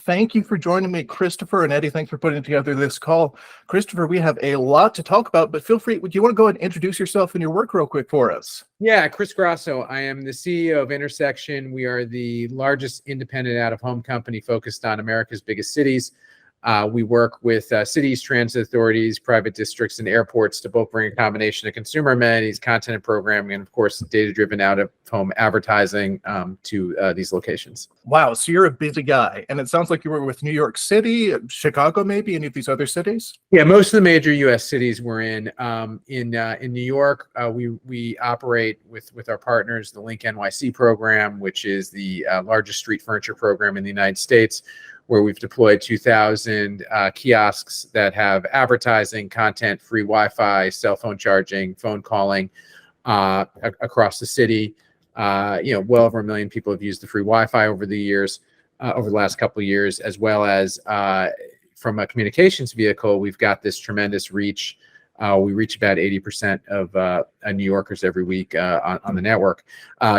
Thank you for joining me, Christopher and Eddie. Thanks for putting together this call. Christopher, we have a lot to talk about, but feel free. Do you want to go ahead and introduce yourself and your work real quick for us? Yeah, Chris Grosso. I am the CEO of Intersection. We are the largest independent out-of-home company focused on America's biggest cities. We work with cities, transit authorities, private districts, and airports to both bring a combination of consumer amenities, content and programming, and of course, data-driven out-of-home advertising to these locations. Wow, so you're a busy guy, and it sounds like you were with New York City, Chicago, maybe any of these other cities? Yeah, most of the major U.S. cities we're in. In New York, we operate with our partners the LinkNYC program, which is the largest street furniture program in the United States, where we've deployed 2,000 kiosks that have advertising, content, free Wi-Fi, cell phone charging, phone calling across the city. Well over 1 million people have used the free Wi-Fi over the years, over the last couple of years, as well as from a communications vehicle, we've got this tremendous reach. We reach about 80% of New Yorkers every week on the network.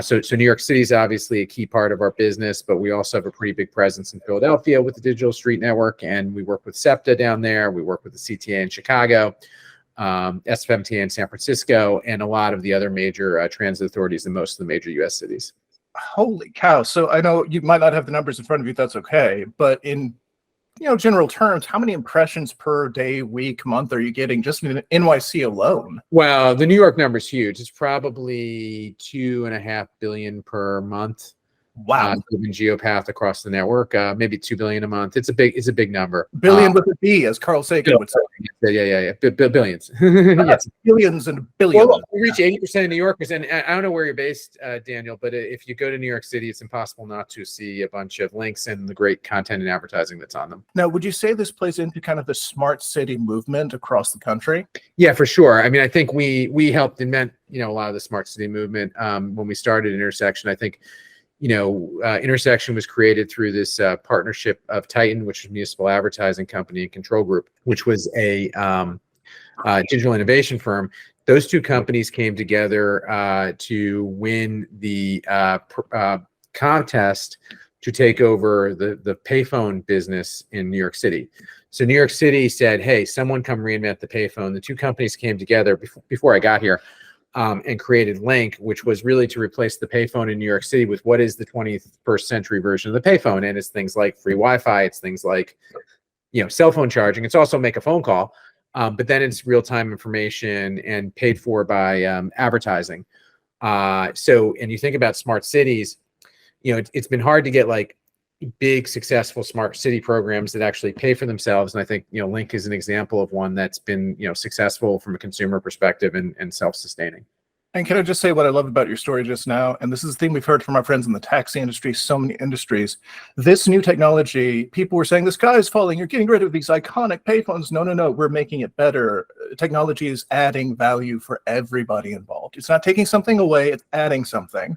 So New York City is obviously a key part of our business, but we also have a pretty big presence in Philadelphia with the Digital Street Network, and we work with SEPTA down there. We work with the CTA in Chicago, SFMTA in San Francisco, and a lot of the other major transit authorities in most of the major U.S. cities. Holy cow. So I know you might not have the numbers in front of you, that's okay, but in general terms, how many impressions per day, week, month are you getting just in NYC alone? Well, the New York number is huge. It's probably 2.5 billion per month. Wow. Given Geopath across the network, maybe 2 billion a month. It's a big number. Billion with a B, as Carl Sagan would say. Yeah. Billions. Yes. Billions and billions. Well, we reach 80% of New Yorkers, and I don't know where you're based, Daniel, but if you go to New York City, it's impossible not to see a bunch of links and the great content and advertising that's on them. Now, would you say this plays into kind of the smart city movement across the country? Yeah, for sure. I mean, I think we helped invent a lot of the smart city movement when we started Intersection. I think Intersection was created through this partnership of Titan, which is a municipal advertising company, and Control Group, which was a digital innovation firm. Those two companies came together to win the contest to take over the payphone business in New York City. So New York City said, hey, someone come reinvent the payphone. The two companies came together before I got here. And created Link, which was really to replace the payphone in New York City with what is the 21st century version of the payphone. And it's things like free Wi-Fi, it's things like, cell phone charging. It's also make a phone call, but then it's real-time information and paid for by advertising. And you think about smart cities, it's been hard to get like big successful smart city programs that actually pay for themselves. And I think, Link is an example of one that's been, successful from a consumer perspective and self-sustaining. And can I just say what I love about your story just now? And this is the thing we've heard from our friends in the taxi industry, so many industries. This new technology, people were saying the sky is falling. You're getting rid of these iconic payphones. No. We're making it better. Technology is adding value for everybody involved. It's not taking something away. It's adding something.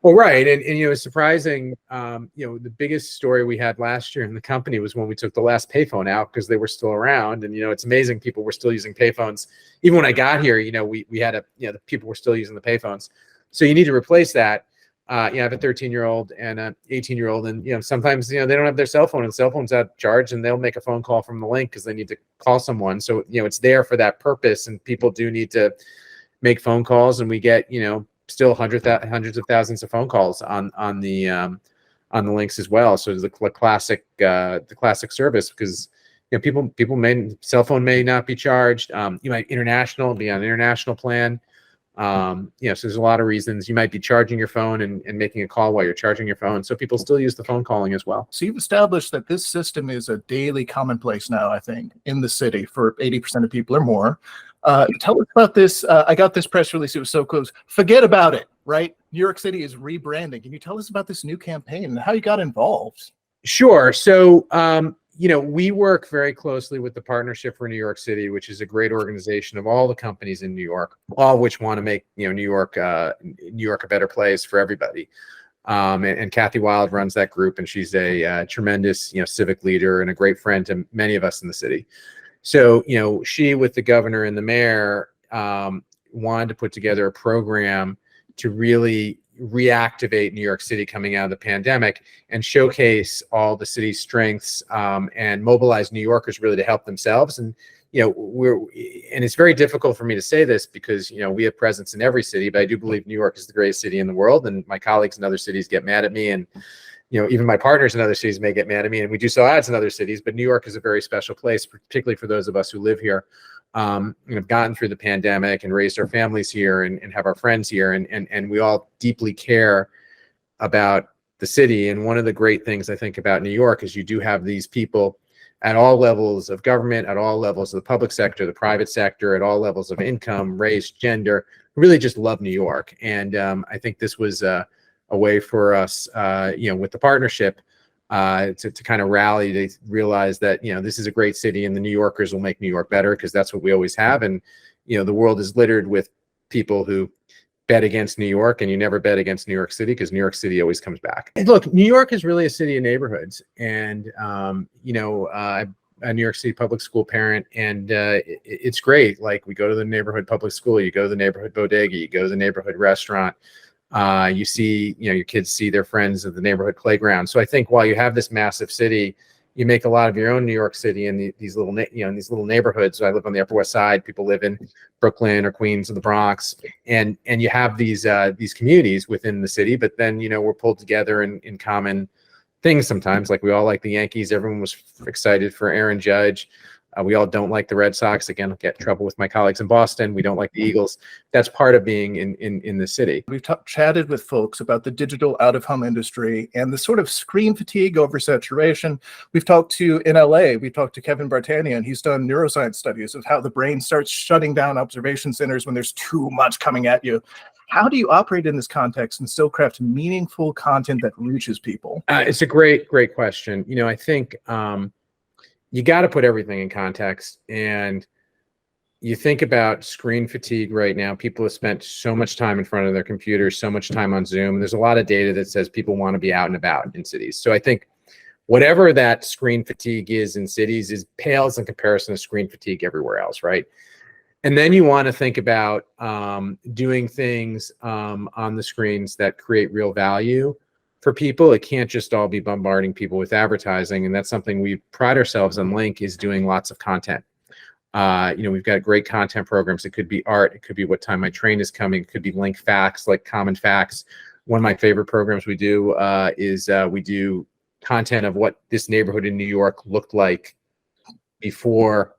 Well, right. And it's surprising, the biggest story we had last year in the company was when we took the last payphone out because they were still around. And, it's amazing people were still using payphones. Even when I got here, we had the people were still using the payphones. So you need to replace that. I have a 13-year-old and an 18-year-old, and, sometimes, they don't have their cell phone and cell phone's out of charge, and they'll make a phone call from the Link because they need to call someone. So, it's there for that purpose, and people do need to make phone calls, and we get, still hundreds of thousands of phone calls on the links as well. So it's the classic service because cell phone may not be charged. You might be on an international plan. So there's a lot of reasons. You might be charging your phone and making a call while you're charging your phone. So people still use the phone calling as well. So you've established that this system is a daily commonplace now, I think, in the city for 80% of people or more. Tell us about this. I got this press release. It was so close. Forget about it, right? New York City is rebranding. Can you tell us about this new campaign and how you got involved? Sure. So, we work very closely with the Partnership for New York City, which is a great organization of all the companies in New York, all of which want to make, New York a better place for everybody. And Kathy Wild runs that group, and she's a tremendous, civic leader and a great friend to many of us in the city. So, she with the governor and the mayor wanted to put together a program to really, reactivate New York City coming out of the pandemic and showcase all the city's strengths, and mobilize New Yorkers really to help themselves. And and it's very difficult for me to say this because we have presence in every city, but I do believe New York is the greatest city in the world, and my colleagues in other cities get mad at me, and even my partners in other cities may get mad at me, and we do sell ads in other cities, but New York is a very special place, particularly for those of us who live here, have gotten through the pandemic and raised our families here and have our friends here, and we all deeply care about the city. And one of the great things I think about New York is you do have these people at all levels of government, at all levels of the public sector, the private sector, at all levels of income, race, gender, who really just love New York. And I think this was a way for us, with the partnership, to kind of rally to realize that this is a great city, and the New Yorkers will make New York better, because that's what we always have. And the world is littered with people who bet against New York, and you never bet against New York City, because New York City always comes back. And look, New York is really a city of neighborhoods, and I'm a New York City public school parent, and it's great. Like, we go to the neighborhood public school, you go to the neighborhood bodega, you go to the neighborhood restaurant. You see, your kids see their friends at the neighborhood playground. So I think while you have this massive city, you make a lot of your own New York City in these little, in these little neighborhoods. So I live on the Upper West Side. People live in Brooklyn or Queens or the Bronx, and you have these communities within the city. But then we're pulled together in common things sometimes. Like, we all like the Yankees. Everyone was excited for Aaron Judge. We all don't like the Red Sox. Again, I'll get in trouble with my colleagues in Boston. We don't like the Eagles. That's part of being in the city. We've chatted with folks about the digital out-of-home industry and the sort of screen fatigue, oversaturation. We've talked to, in LA, we talked to Kevin Bartanian. He's done neuroscience studies of how the brain starts shutting down observation centers when there's too much coming at you. How do you operate in this context and still craft meaningful content that reaches people? It's a great question. I think you got to put everything in context. And you think about screen fatigue right now. People have spent so much time in front of their computers, so much time on Zoom. There's a lot of data that says people want to be out and about in cities. So I think whatever that screen fatigue is in cities pales in comparison to screen fatigue everywhere else, right? And then you want to think about doing things on the screens that create real value for people. It can't just all be bombarding people with advertising. And that's something we pride ourselves on. Link is doing lots of content. We've got great content programs. It could be art. It could be what time my train is coming. It could be Link facts, like common facts. One of my favorite programs we do is we do content of what this neighborhood in New York looked like before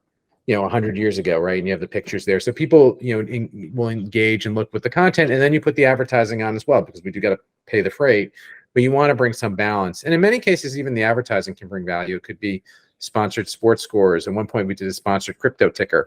100 years ago, right? And you have the pictures there. So people, will engage and look with the content, and then you put the advertising on as well, because we do got to pay the freight, but you want to bring some balance. And in many cases, even the advertising can bring value. It could be sponsored sports scores. At one point, we did a sponsored crypto ticker.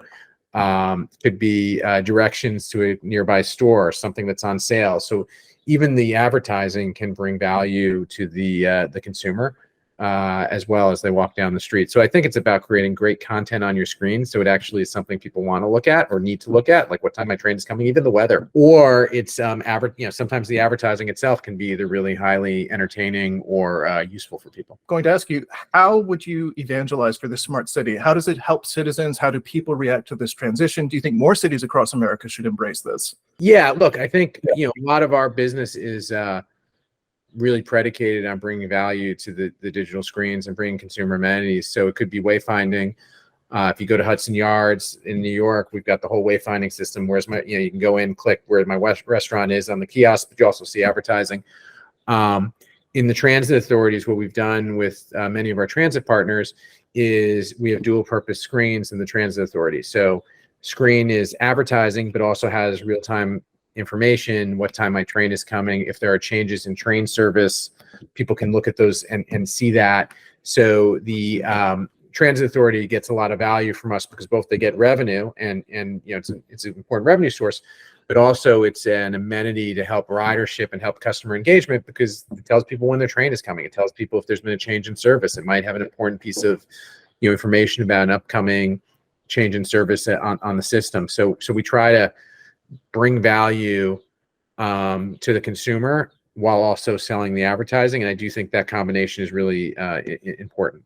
Could be directions to a nearby store, or something that's on sale. So even the advertising can bring value to the consumer, as well as they walk down the street. So I think it's about creating great content on your screen, so it actually is something people want to look at or need to look at, like what time my train is coming, even the weather. Or it's sometimes the advertising itself can be either really highly entertaining or useful for people. Going to ask you, how would you evangelize for this smart city? How does it help citizens? How do people react to this transition? Do you think more cities across America should embrace this? Yeah, look, I think a lot of our business is really predicated on bringing value to the digital screens and bringing consumer amenities. So it could be wayfinding. If you go to Hudson Yards in New York, we've got the whole wayfinding system. Where's my, you can go in, click where my restaurant is on the kiosk, but you also see advertising. In the transit authorities, what we've done with many of our transit partners is we have dual purpose screens in the transit authority. So screen is advertising, but also has real-time information, what time my train is coming. If there are changes in train service, people can look at those and see that. So the transit authority gets a lot of value from us, because both they get revenue and it's an important revenue source, but also it's an amenity to help ridership and help customer engagement, because it tells people when their train is coming. It tells people if there's been a change in service. It might have an important piece of information about an upcoming change in service on the system. So we try to bring value to the consumer while also selling the advertising. And I do think that combination is really important.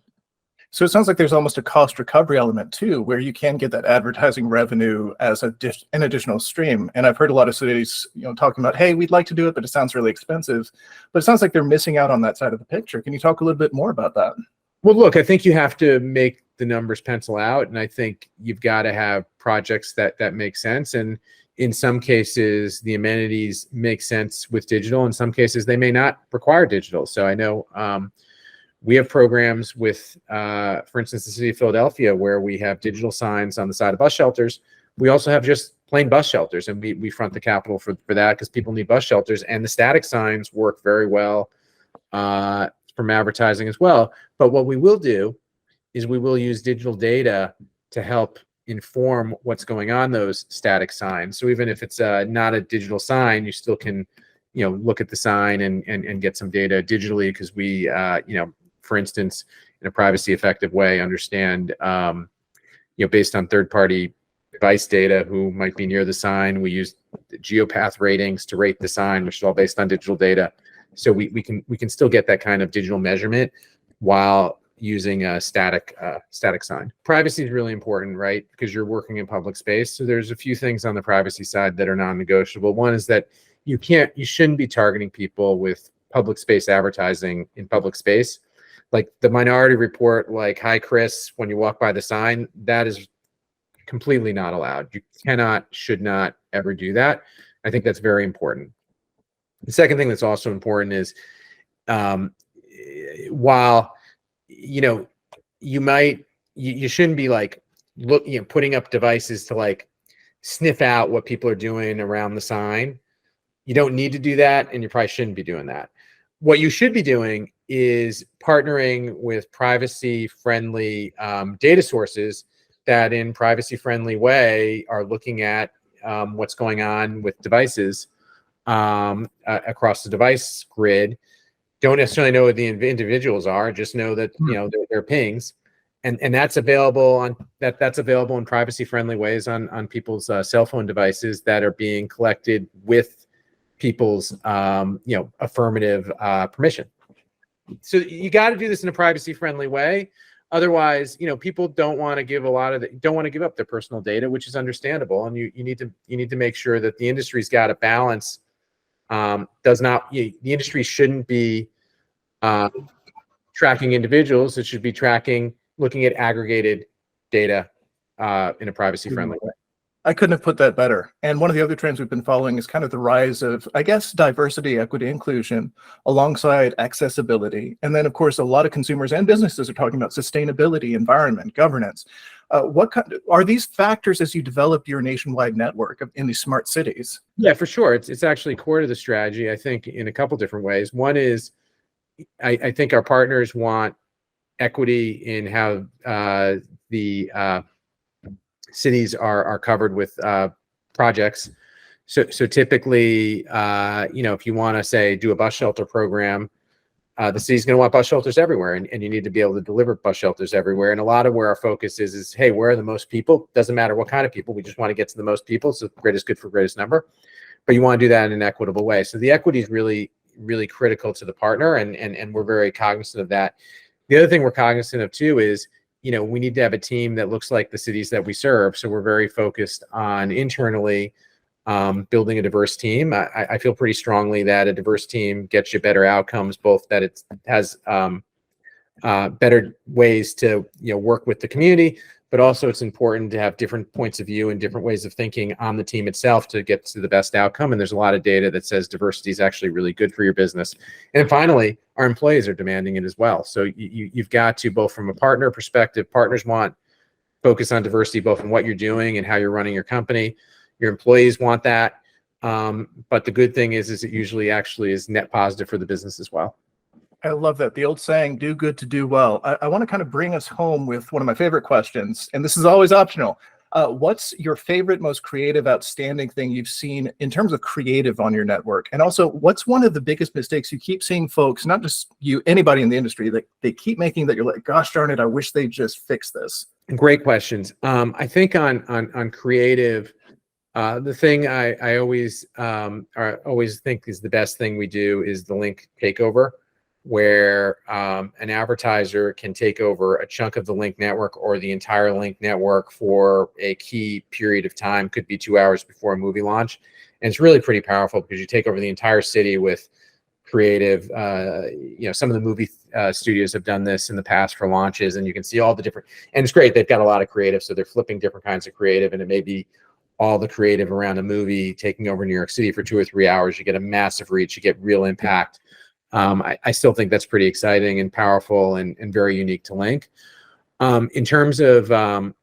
So it sounds like there's almost a cost recovery element too, where you can get that advertising revenue as an additional stream. And I've heard a lot of cities, talking about, hey, we'd like to do it, but it sounds really expensive. But it sounds like they're missing out on that side of the picture. Can you talk a little bit more about that? Well, look, I think you have to make the numbers pencil out, and I think you've got to have projects that make sense. And in some cases, the amenities make sense with digital. In some cases, they may not require digital. So I know we have programs with, for instance, the city of Philadelphia, where we have digital signs on the side of bus shelters. We also have just plain bus shelters, and we front the capital for that because people need bus shelters. And the static signs work very well from advertising as well. But what we will do is we will use digital data to help inform what's going on those static signs. So even if it's not a digital sign, you still can, look at the sign and get some data digitally, because we, for instance, in a privacy effective way, understand, based on third-party device data who might be near the sign. We use the geopath ratings to rate the sign, which is all based on digital data. So we can still get that kind of digital measurement while using a static sign. Privacy is really important, right? Because you're working in public space. So there's a few things on the privacy side that are non-negotiable. One is that you shouldn't be targeting people with public space advertising in public space. Like the Minority Report, like, "Hi, Chris," when you walk by the sign, that is completely not allowed. You should not ever do that. I think that's very important. The second thing that's also important is, while you shouldn't be like putting up devices to like sniff out what people are doing around the sign. You don't need to do that, and you probably shouldn't be doing that. What you should be doing is partnering with privacy-friendly data sources that, in privacy-friendly way, are looking at what's going on with devices across the device grid. Don't necessarily know what the individuals are, just know that they're pings, and that's available that's available in privacy-friendly ways on people's cell phone devices that are being collected with people's affirmative permission. So you got to do this in a privacy-friendly way. Otherwise, people don't want to give up their personal data, which is understandable, and you need to make sure that the industry's got a balance. The industry shouldn't be tracking individuals. It should be looking at aggregated data in a privacy-friendly way. I couldn't have put that better. And one of the other trends we've been following is kind of the rise of, I guess, diversity, equity, inclusion, alongside accessibility. And then, of course, a lot of consumers and businesses are talking about sustainability, environment, governance. Are these factors as you develop your nationwide network in these smart cities? Yeah, for sure. It's actually core to the strategy, I think, in a couple different ways. One is, I think our partners want equity in how the cities are covered with projects. So typically, if you want to say do a bus shelter program, the city's going to want bus shelters everywhere, and you need to be able to deliver bus shelters everywhere. And a lot of where our focus is hey, where are the most people? Doesn't matter what kind of people, we just want to get to the most people. So greatest good for greatest number, but you want to do that in an equitable way. So the equity is really, really critical to the partner, and we're very cognizant of that. The other thing we're cognizant of too is, we need to have a team that looks like the cities that we serve. So we're very focused on internally building a diverse team. I feel pretty strongly that a diverse team gets you better outcomes, both that it has better ways to work with the community, but also it's important to have different points of view and different ways of thinking on the team itself to get to the best outcome. And there's a lot of data that says diversity is actually really good for your business. And finally, our employees are demanding it as well. So you've got to, both from a partner perspective, partners want focus on diversity, both in what you're doing and how you're running your company. Your employees want that. But the good thing is it usually actually is net positive for the business as well. I love that. The old saying, do good to do well. I want to kind of bring us home with one of my favorite questions, and this is always optional. What's your favorite, most creative, outstanding thing you've seen in terms of creative on your network? And also, what's one of the biggest mistakes you keep seeing folks, not just you, anybody in the industry, that they keep making that you're like, gosh darn it, I wish they just fix this? Great questions. I think on creative, the thing I always think is the best thing we do is the link takeover. where an advertiser can take over a chunk of the Link network or the entire Link network for a key period of time, could be 2 hours before a movie launch. And it's really pretty powerful because you take over the entire city with creative. Some of the movie studios have done this in the past for launches, and you can see all the different, and it's great. They've got a lot of creative, so they're flipping different kinds of creative, and it may be all the creative around a movie taking over New York City for 2 or 3 hours. You get a massive reach, you get real impact. I still think that's pretty exciting and powerful and very unique to Link. In terms of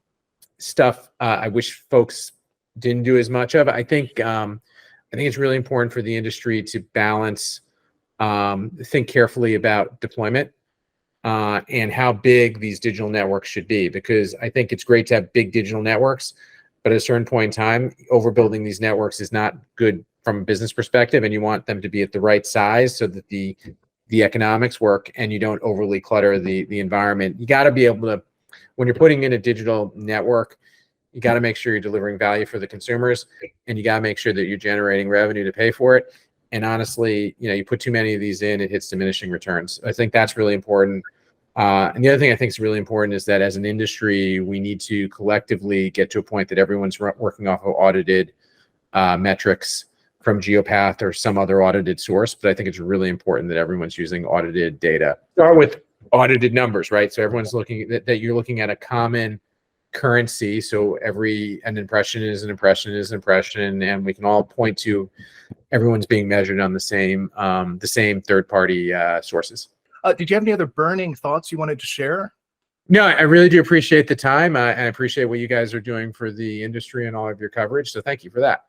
stuff I wish folks didn't do as much of, I think it's really important for the industry to balance, think carefully about deployment and how big these digital networks should be, because I think it's great to have big digital networks, but at a certain point in time, overbuilding these networks is not good from a business perspective, and you want them to be at the right size so that the economics work and you don't overly clutter the environment. You got to be able to, when you're putting in a digital network, you got to make sure you're delivering value for the consumers, and you got to make sure that you're generating revenue to pay for it. And honestly, you put too many of these in, it hits diminishing returns. I think that's really important. And the other thing I think is really important is that as an industry, we need to collectively get to a point that everyone's working off of audited metrics from Geopath or some other audited source. But I think it's really important that everyone's using audited data. Start with audited numbers, right? So everyone's looking that you're looking at a common currency. So an impression is an impression is an impression, and we can all point to everyone's being measured on the same third-party sources. Did you have any other burning thoughts you wanted to share? No, I really do appreciate the time. I appreciate what you guys are doing for the industry and all of your coverage. So thank you for that.